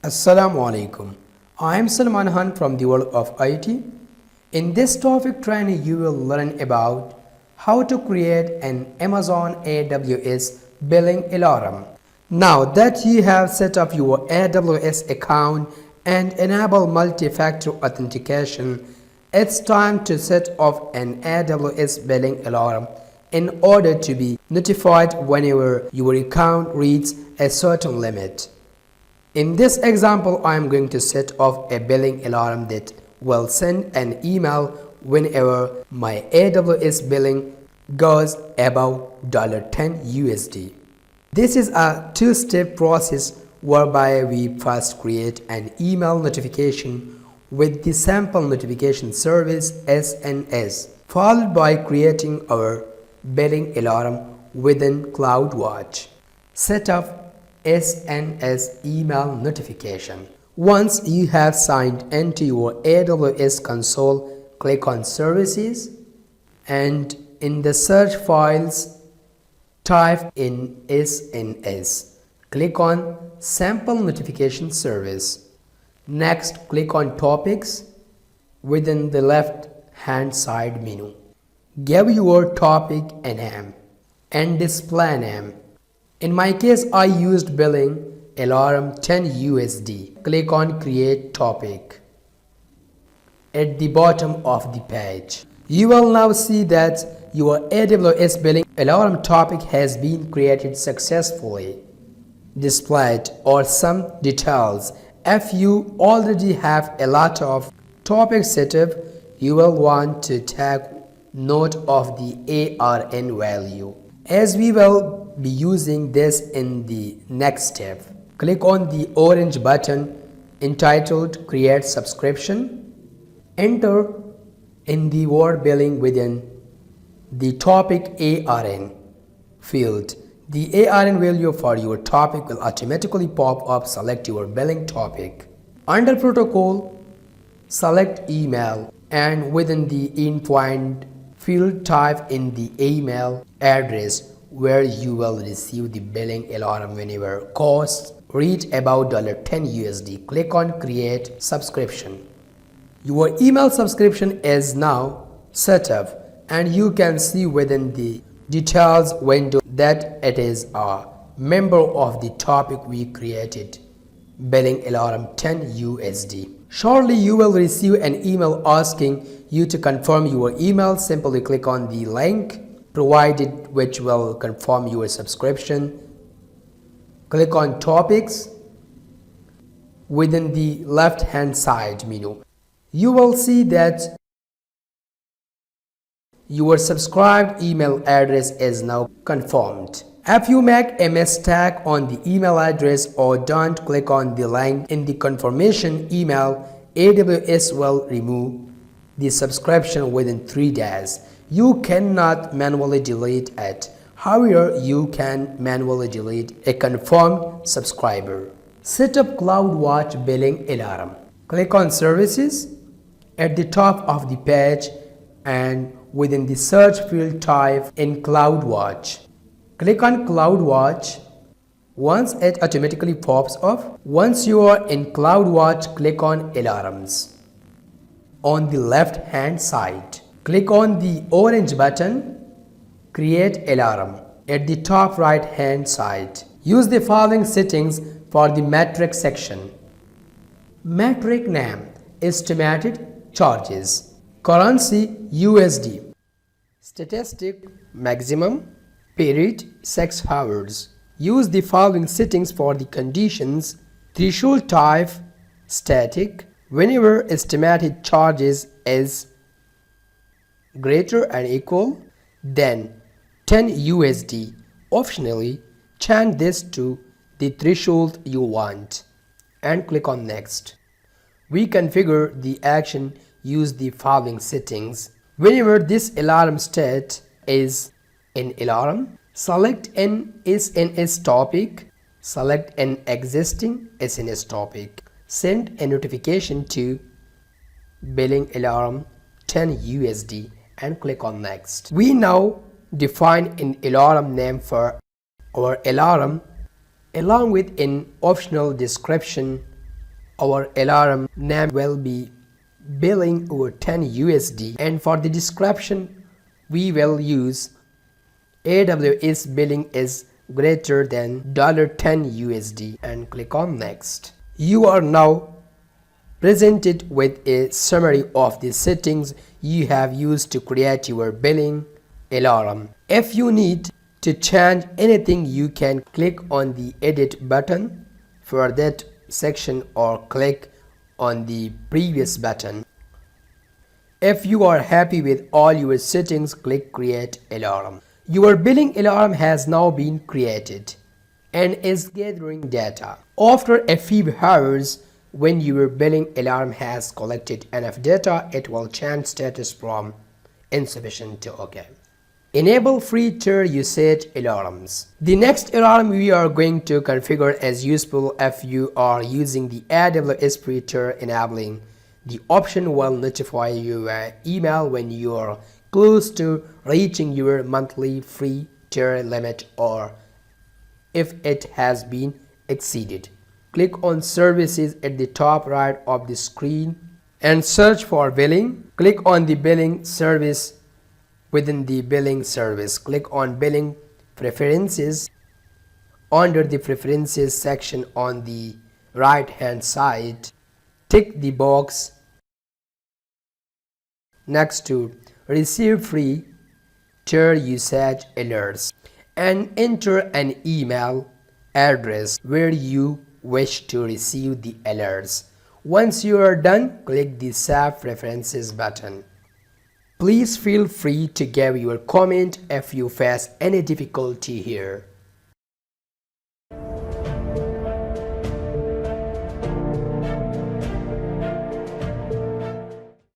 Assalamu alaikum. I am Salman Khan from the world of IT. In this topic training, you will learn about how to create an Amazon AWS billing alarm. Now that you have set up your AWS account and enable multi-factor authentication, it's time to set up an AWS billing alarm in order to be notified whenever your account reaches a certain limit. In this example, I am going to set off a billing alarm that will send an email whenever my AWS billing goes above $10 USD. This is a two-step process whereby we first create an email notification with the sample notification service SNS, followed by creating our billing alarm within CloudWatch. Set up SNS email notification. Once you have signed into your AWS console, click on Services and in the search files, type in SNS. Click on Sample Notification Service. Next, click on Topics within the left hand side menu. Give your topic a name and display name. In my case, I used billing alarm 10 USD. Click on Create Topic at the bottom of the page. You will now see that your AWS billing alarm topic has been created successfully. Displayed or some details. If you already have a lot of topics set up, you will want to take note of the ARN value, as we will be using this in the next step. Click on the orange button entitled Create Subscription. Enter in the word billing within the topic ARN field. The ARN value for your topic will automatically pop up. Select your billing topic. Under protocol, select email and within the endpoint field type in the email address where you will receive the billing alarm whenever costs reach about $10 USD. Click on Create Subscription. Your email subscription is now set up and you can see within the details window that it is a member of the topic we created, billing alarm 10 USD. Shortly you will receive an email asking you to confirm your email. Simply click on the link provided which will confirm your subscription. Click on Topics within the left hand side menu. You will see that your subscribed email address is now confirmed. If you make a mistake on the email address or don't click on the link in the confirmation email, AWS will remove the subscription within 3 days. You cannot manually delete it. However, you can manually delete a confirmed subscriber. Set up CloudWatch billing alarm. Click on Services at the top of the page and within the search field type in CloudWatch. Click on CloudWatch. Once it automatically pops up. Once you are in CloudWatch, click on Alarms. On the left hand side, click on the orange button, Create Alarm. At the top right hand side, use the following settings for the metric section. Metric name, estimated charges, currency USD, statistic maximum, period 6 hours. Use the following settings for the conditions. Threshold type static. Whenever estimated charges is greater and equal than 10 USD. Optionally, change this to the threshold you want and click on Next. We configure the action. Use the following settings. Whenever this alarm state is in alarm, Select an SNS topic. Select an existing SNS topic. Send a notification to billing alarm 10 USD and click on next. We now define an alarm name for our alarm along with an optional description. Our alarm name will be billing over 10 USD, and for the description we will use AWS billing is greater than $10 USD and click on next. You are now presented with a summary of the settings you have used to create your billing alarm. If you need to change anything, you can click on the edit button for that section or click on the previous button. If you are happy with all your settings, click create alarm. Your billing alarm has now been created and is gathering data. After a few hours, when your billing alarm has collected enough data, it will change status from insufficient to OK. Enable free tier usage alarms. The next alarm we are going to configure is useful if you are using the AWS free tier. Enabling the option will notify you via email when you are close to reaching your monthly free tier limit or if it has been exceeded. Click on services at the top right of the screen and search for billing. Click on the billing service. Within the billing service, click on billing preferences. Under the preferences section on the right hand side, tick the box next to receive free tier usage alerts and enter an email address where you wish to receive the alerts. Once you are done, click the Save Preferences button. Please feel free to give your comment if you face any difficulty here.